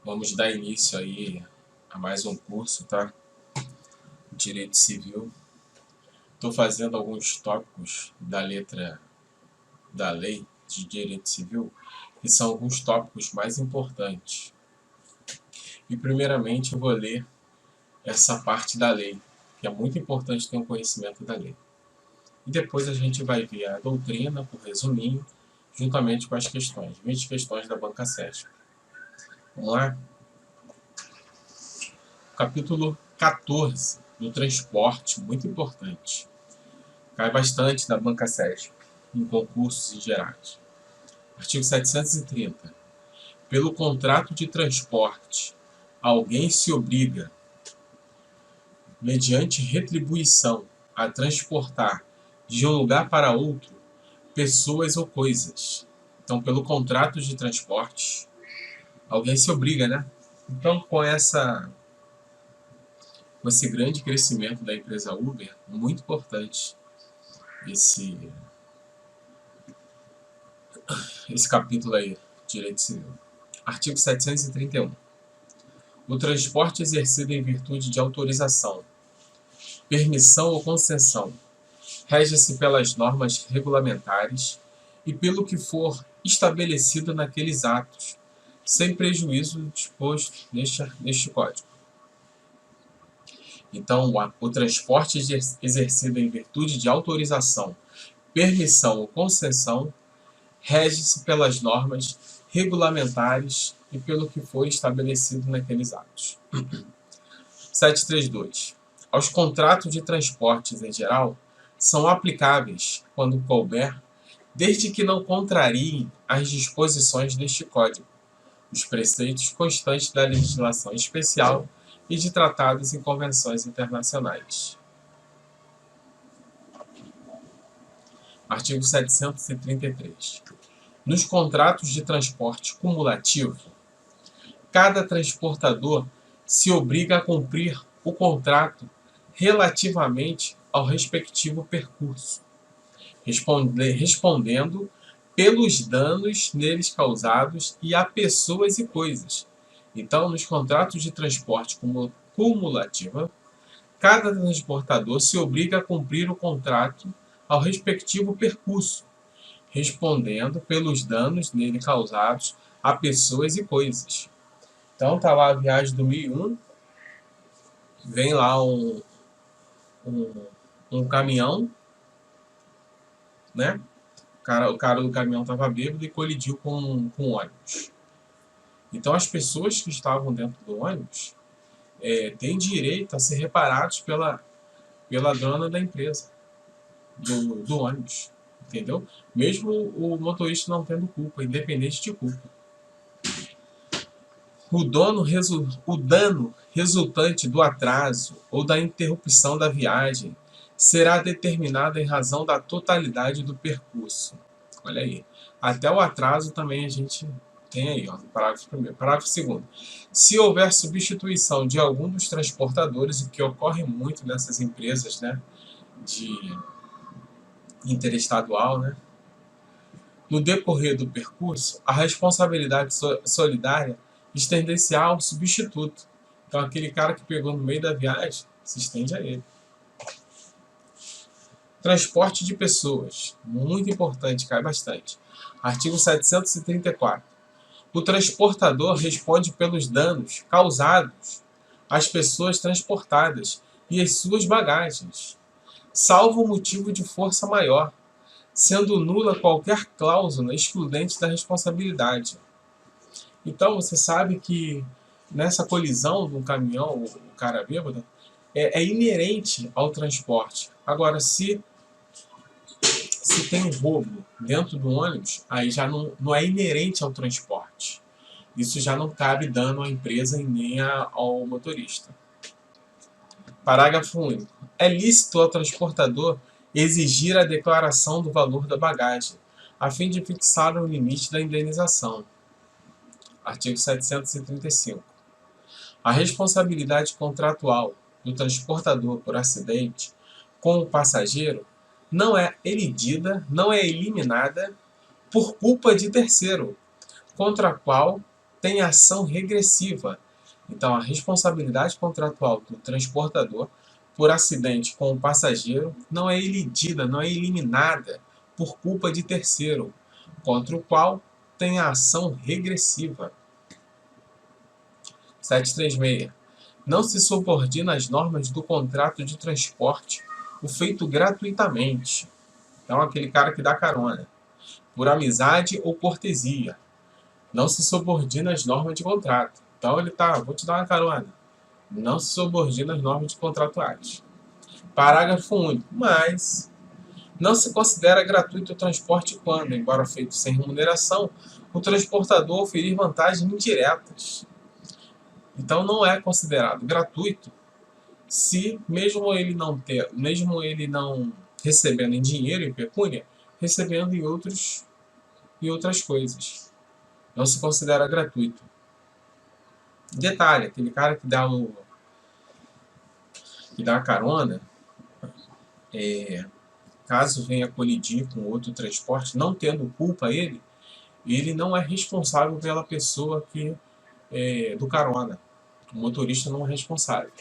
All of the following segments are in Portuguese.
Vamos dar início aí a mais um curso, tá? Direito Civil. Estou fazendo alguns tópicos da letra da lei de Direito Civil, que são alguns tópicos mais importantes. E primeiramente eu vou ler essa parte da lei, que é muito importante ter um conhecimento da lei. E depois a gente vai ver a doutrina, por resuminho, juntamente com as questões, 20 questões da banca 7. Vamos lá? Capítulo 14 do transporte, muito importante. Cai bastante da banca 7 em concursos em gerais. Artigo 730. Pelo contrato de transporte, alguém se obriga, mediante retribuição, a transportar de um lugar para outro pessoas ou coisas. Então, pelo contrato de transporte, alguém se obriga, né? Então, com esse grande crescimento da empresa Uber, muito importante esse capítulo aí, Direito Civil. Artigo 731. O transporte exercido em virtude de autorização, permissão ou concessão rege-se pelas normas regulamentares e pelo que for estabelecido naqueles atos, sem prejuízo do disposto neste Código. Então, o transporte exercido em virtude de autorização, permissão ou concessão rege-se pelas normas regulamentares e pelo que for estabelecido naqueles atos. 732. Aos contratos de transportes em geral são aplicáveis, quando couber, desde que não contrariem as disposições deste Código, os preceitos constantes da legislação especial e de tratados e convenções internacionais. Artigo 733. Nos contratos de transporte cumulativo, cada transportador se obriga a cumprir o contrato relativamente ao respectivo percurso, respondendo pelos danos neles causados e a pessoas e coisas. Então, nos contratos de transporte cumulativo, cada transportador se obriga a cumprir o contrato ao respectivo percurso, respondendo pelos danos nele causados a pessoas e coisas. Então tá lá a viagem do 1001, vem lá um caminhão, né? O cara do caminhão estava bêbado e colidiu com um ônibus. Então as pessoas que estavam dentro do ônibus têm direito a ser reparados pela dona da empresa, do ônibus, entendeu? Mesmo o motorista não tendo culpa, independente de culpa. O dano resultante do atraso ou da interrupção da viagem será determinado em razão da totalidade do percurso. Olha aí. Até o atraso também a gente tem aí, ó, no parágrafo 1º. Parágrafo 2º. Se houver substituição de algum dos transportadores, o que ocorre muito nessas empresas, né, de interestadual, né, no decorrer do percurso, a responsabilidade solidária estender-se ao substituto. Então, aquele cara que pegou no meio da viagem, se estende a ele. Transporte de pessoas. Muito importante, cai bastante. Artigo 734. O transportador responde pelos danos causados às pessoas transportadas e às suas bagagens, salvo motivo de força maior, sendo nula qualquer cláusula excludente da responsabilidade. Então, você sabe que nessa colisão do caminhão, o cara bêbado, é inerente ao transporte. Agora, se tem um roubo dentro do ônibus, aí já não é inerente ao transporte. Isso já não cabe dano à empresa e nem ao motorista. Parágrafo único. É lícito ao transportador exigir a declaração do valor da bagagem, a fim de fixar o limite da indenização. Artigo 735. A responsabilidade contratual do transportador por acidente com o passageiro não é eliminada por culpa de terceiro, contra a qual tem ação regressiva. Então, a responsabilidade contratual do transportador por acidente com o passageiro não é elidida, não é eliminada por culpa de terceiro, contra o qual tem a ação regressiva. 736. Não se subordina às normas do contrato de transporte o feito gratuitamente. Então, aquele cara que dá carona, por amizade ou cortesia. Não se subordina às normas de contrato. Então, ele tá, vou te dar uma carona. Não se subordina às normas contratuais. Parágrafo único. Mas não se considera gratuito o transporte quando, embora feito sem remuneração, o transportador oferir vantagens indiretas. Então, não é considerado gratuito se, mesmo ele não recebendo em dinheiro, em pecúnia, recebendo em outras coisas. Não se considera gratuito. Detalhe, aquele cara que dá a carona, caso venha colidir com outro transporte, não tendo culpa ele não é responsável pela pessoa do carona. O motorista não é responsável.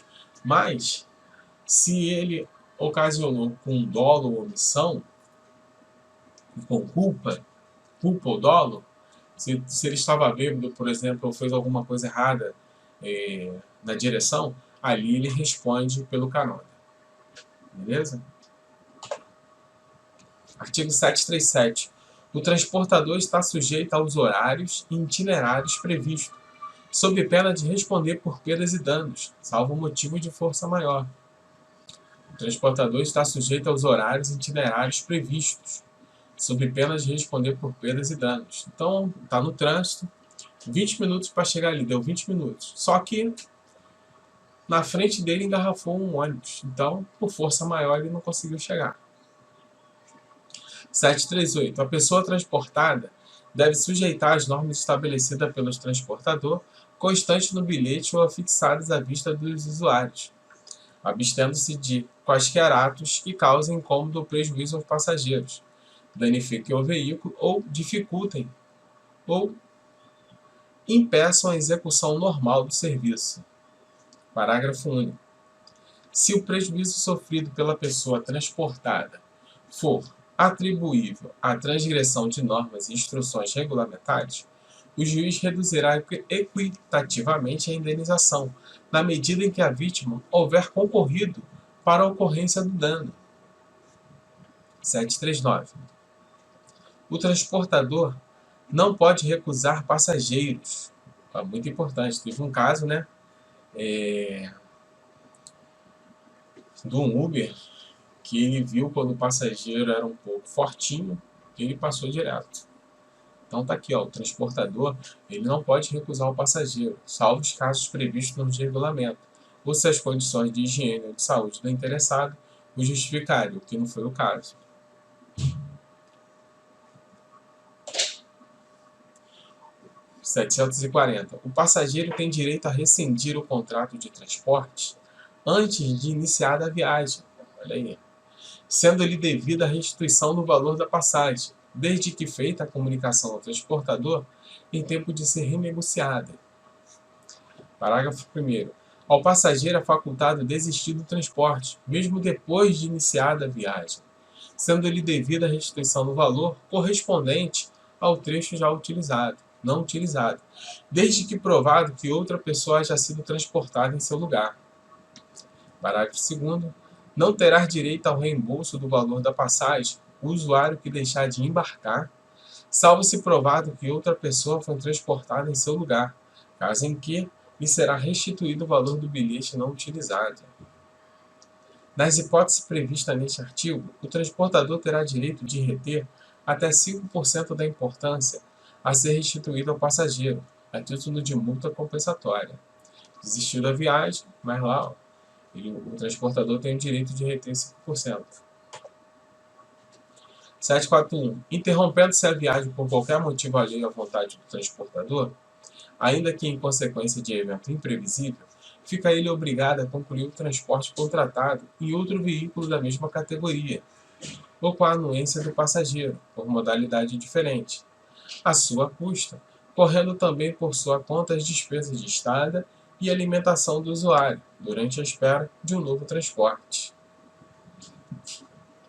Mas, se ele ocasionou com dolo ou omissão, com culpa ou dolo, se ele estava bêbado, por exemplo, ou fez alguma coisa errada na direção, ali ele responde pelo carona. Beleza? Artigo 737. O transportador está sujeito aos horários e itinerários previstos, sob pena de responder por perdas e danos, salvo motivo de força maior. O transportador está sujeito aos horários e itinerários previstos, sob pena de responder por perdas e danos. Então, está no trânsito, 20 minutos para chegar ali, deu 20 minutos. Só que na frente dele engarrafou um ônibus. Então, por força maior, ele não conseguiu chegar. 738. A pessoa transportada deve sujeitar as normas estabelecidas pelo transportador, constantes no bilhete ou afixadas à vista dos usuários, abstendo-se de quaisquer atos que causem incômodo ou prejuízo aos passageiros, danifiquem o veículo ou dificultem ou impeçam a execução normal do serviço. Parágrafo único. Se o prejuízo sofrido pela pessoa transportada for atribuível à transgressão de normas e instruções regulamentares, o juiz reduzirá equitativamente a indenização, na medida em que a vítima houver concorrido para a ocorrência do dano. 739. O transportador não pode recusar passageiros. Muito importante. Teve um caso, de um Uber, que ele viu quando o passageiro era um pouco fortinho, e ele passou direto. Então tá aqui, o transportador ele não pode recusar o passageiro, salvo os casos previstos no regulamento, ou se as condições de higiene ou de saúde do interessado o justificarem, o que não foi o caso. – 740. O passageiro tem direito a rescindir o contrato de transporte antes de iniciar a viagem. Olha aí. Sendo-lhe devida a restituição do valor da passagem, desde que feita a comunicação ao transportador em tempo de ser renegociada. Parágrafo 1º. Ao passageiro é facultado desistir do transporte, mesmo depois de iniciada a viagem, sendo-lhe devida a restituição do valor correspondente ao trecho já não utilizado, desde que provado que outra pessoa haja sido transportada em seu lugar. Parágrafo 2º. Não terá direito ao reembolso do valor da passagem o usuário que deixar de embarcar, salvo se provado que outra pessoa foi transportada em seu lugar, caso em que lhe será restituído o valor do bilhete não utilizado. Nas hipóteses previstas neste artigo, o transportador terá direito de reter até 5% da importância a ser restituída ao passageiro, a título de multa compensatória. Desistiu da viagem, mas lá, o transportador tem o direito de reter 5%. 741. Interrompendo-se a viagem por qualquer motivo alheio à vontade do transportador, ainda que em consequência de evento imprevisível, fica ele obrigado a concluir o transporte contratado em outro veículo da mesma categoria, ou com a anuência do passageiro, por modalidade diferente, à sua custa, correndo também por sua conta as despesas de estada e alimentação do usuário, durante a espera de um novo transporte.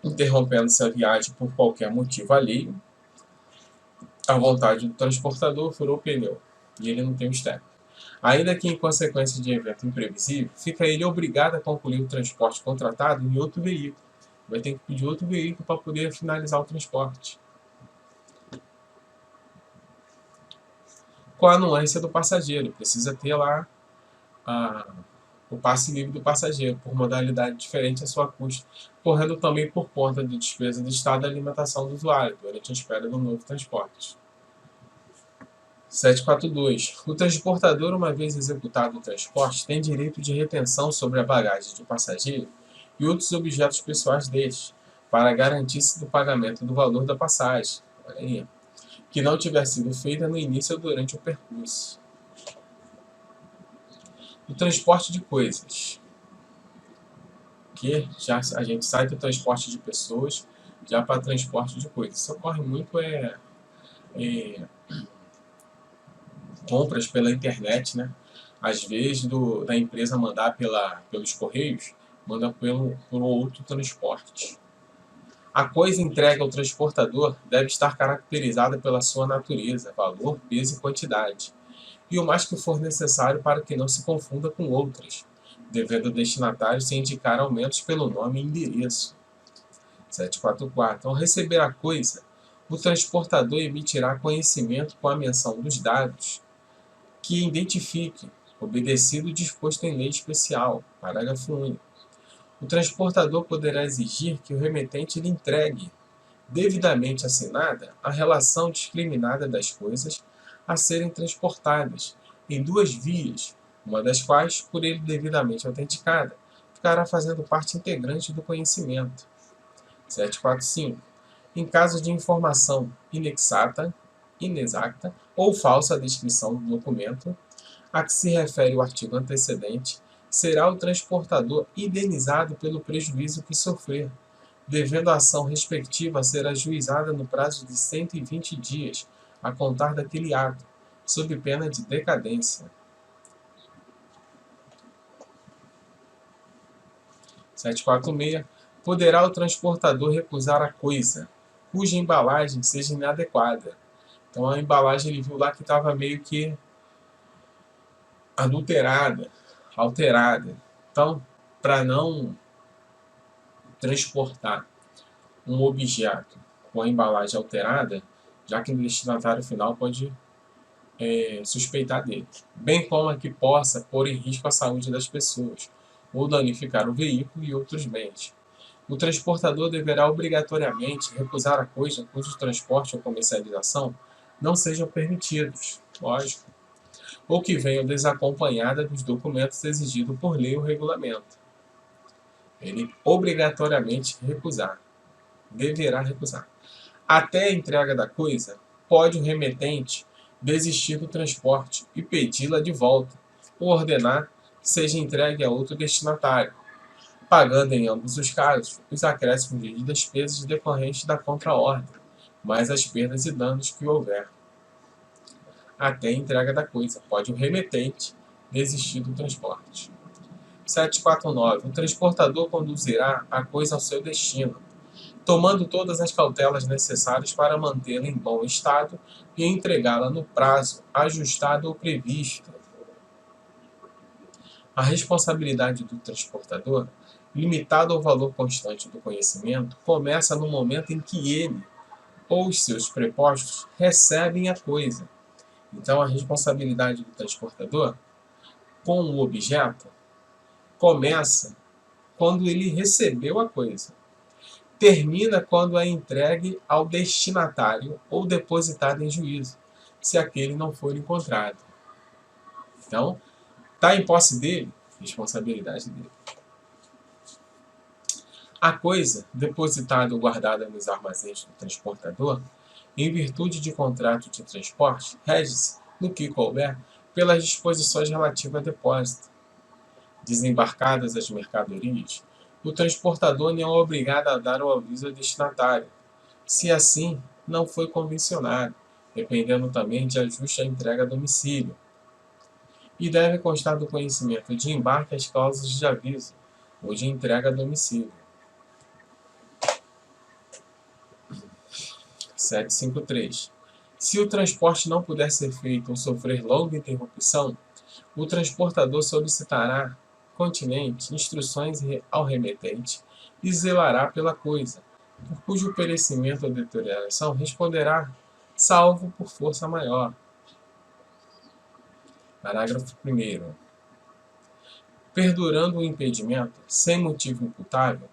Interrompendo-se a viagem por qualquer motivo alheio, à vontade do transportador, furou o pneu, e ele não tem o step. Ainda que em consequência de evento imprevisível, fica ele obrigado a concluir o transporte contratado em outro veículo. Vai ter que pedir outro veículo para poder finalizar o transporte. Com a anuência do passageiro, precisa ter lá o passe livre do passageiro, por modalidade diferente a sua custo, correndo também por conta de despesa de estado e alimentação do usuário, durante a espera do novo transporte. 742. O transportador, uma vez executado o transporte, tem direito de retenção sobre a bagagem do passageiro e outros objetos pessoais deste, para garantir-se do pagamento do valor da passagem, que não tiver sido feita no início ou durante o percurso. O transporte de coisas, que já a gente sai do transporte de pessoas já para transporte de coisas. Isso ocorre muito compras pela internet, né? Às vezes da empresa mandar pelos correios, manda por outro transporte. A coisa entregue ao transportador deve estar caracterizada pela sua natureza, valor, peso e quantidade, e o mais que for necessário para que não se confunda com outras, devendo o destinatário se indicar ao menos pelo nome e endereço. 744. Ao receber a coisa, o transportador emitirá conhecimento com a menção dos dados que identifique, obedecido o disposto em lei especial, parágrafo único. O transportador poderá exigir que o remetente lhe entregue, devidamente assinada, a relação discriminada das coisas a serem transportadas, em duas vias, uma das quais, por ele devidamente autenticada, ficará fazendo parte integrante do conhecimento. 745. Em caso de informação inexata ou falsa descrição do documento a que se refere o artigo antecedente, será o transportador indenizado pelo prejuízo que sofrer, devendo a ação respectiva ser ajuizada no prazo de 120 dias a contar daquele ato, sob pena de decadência. 746. Poderá o transportador recusar a coisa, cuja embalagem seja inadequada. Então a embalagem ele viu lá que estava meio que adulterada, alterada. Então, para não transportar um objeto com a embalagem alterada, já que o destinatário final pode suspeitar dele, bem como a que possa pôr em risco a saúde das pessoas, ou danificar o veículo e outros bens. O transportador deverá obrigatoriamente recusar a coisa cujo transporte ou comercialização não sejam permitidos, lógico, ou que venham desacompanhada dos documentos exigidos por lei ou regulamento. Ele obrigatoriamente deverá recusar. Até a entrega da coisa, pode o remetente desistir do transporte e pedi-la de volta, ou ordenar que seja entregue a outro destinatário, pagando em ambos os casos os acréscimos de despesas decorrentes da contraordem, mais as perdas e danos que houver. Até a entrega da coisa, pode o remetente desistir do transporte. 749. O transportador conduzirá a coisa ao seu destino, tomando todas as cautelas necessárias para mantê-la em bom estado e entregá-la no prazo ajustado ou previsto. A responsabilidade do transportador, limitada ao valor constante do conhecimento, começa no momento em que ele ou os seus prepostos recebem a coisa. Então, a responsabilidade do transportador com o objeto começa quando ele recebeu a coisa. Termina quando é entregue ao destinatário ou depositada em juízo, se aquele não for encontrado. Então, está em posse dele, responsabilidade dele. A coisa, depositada ou guardada nos armazéns do transportador, em virtude de contrato de transporte, rege-se, no que couber, pelas disposições relativas a depósito. Desembarcadas as mercadorias, o transportador não é obrigado a dar o aviso ao destinatário, se assim não foi convencionado, dependendo também de ajuste à entrega a domicílio. E deve constar do conhecimento de embarque as cláusulas de aviso ou de entrega a domicílio. 753. Se o transporte não puder ser feito ou sofrer longa interrupção, o transportador solicitará continente instruções ao remetente e zelará pela coisa, por cujo perecimento ou deterioração responderá, salvo por força maior. Parágrafo 1º. Perdurando o impedimento, sem motivo imputável,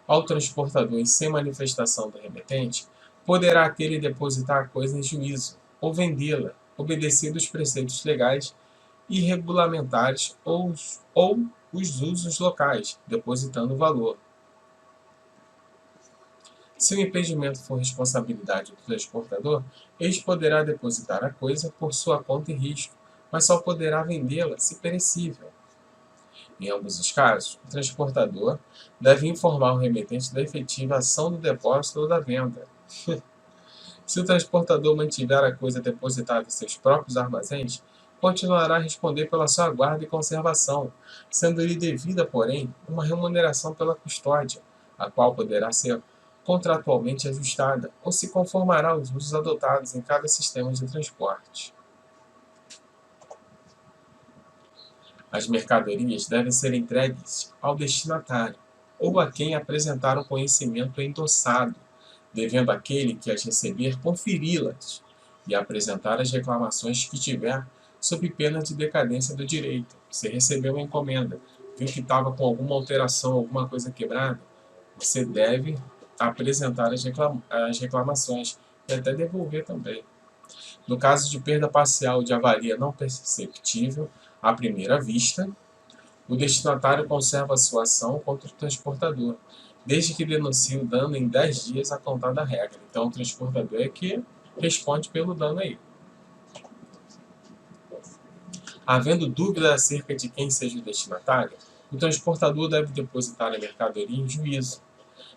ao transportador e sem manifestação do remetente, poderá aquele depositar a coisa em juízo, ou vendê-la, obedecidos os preceitos legais e regulamentares ou os usos locais, depositando o valor. Se o impedimento for responsabilidade do transportador, este poderá depositar a coisa por sua conta e risco, mas só poderá vendê-la se perecível. Em ambos os casos, o transportador deve informar o remetente da efetiva ação do depósito ou da venda. Se o transportador mantiver a coisa depositada em seus próprios armazéns, continuará a responder pela sua guarda e conservação, sendo-lhe devida, porém, uma remuneração pela custódia, a qual poderá ser contratualmente ajustada, ou se conformará aos usos adotados em cada sistema de transporte. As mercadorias devem ser entregues ao destinatário, ou a quem apresentar o conhecimento endossado, devendo aquele que as receber conferi-las e apresentar as reclamações que tiver, sob pena de decadência do direito. Você recebeu uma encomenda, viu que estava com alguma alteração, alguma coisa quebrada, você deve apresentar as reclamações e até devolver também. No caso de perda parcial de avaria não perceptível à primeira vista, o destinatário conserva a sua ação contra o transportador, desde que denuncie o dano em 10 dias a contar da regra. Então, o transportador é que responde pelo dano aí. Havendo dúvida acerca de quem seja o destinatário, o transportador deve depositar a mercadoria em juízo,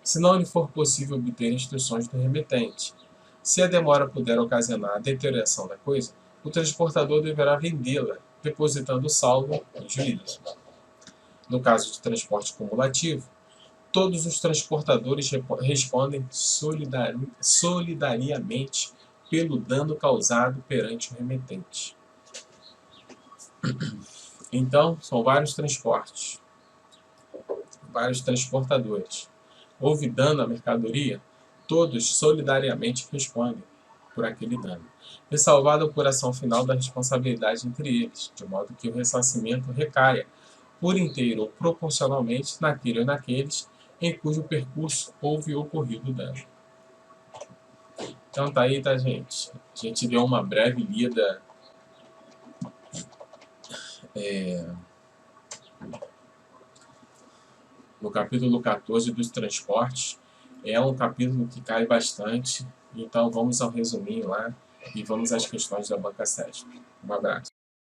se não lhe for possível obter instruções do remetente. Se a demora puder ocasionar a deterioração da coisa, o transportador deverá vendê-la, depositando o saldo em juízo. No caso de transporte cumulativo, todos os transportadores respondem solidariamente pelo dano causado perante o remetente. Então, são vários transportes, vários transportadores. Houve dano à mercadoria, todos solidariamente respondem por aquele dano, ressalvada a apuração final da responsabilidade entre eles, de modo que o ressarcimento recaia, por inteiro ou proporcionalmente, naquele ou naqueles em cujo percurso houve ocorrido o dano. Então tá aí, tá, gente? A gente deu uma breve lida no capítulo 14 dos transportes. É um capítulo que cai bastante, então vamos ao resuminho lá e vamos às questões da banca 7. Um abraço.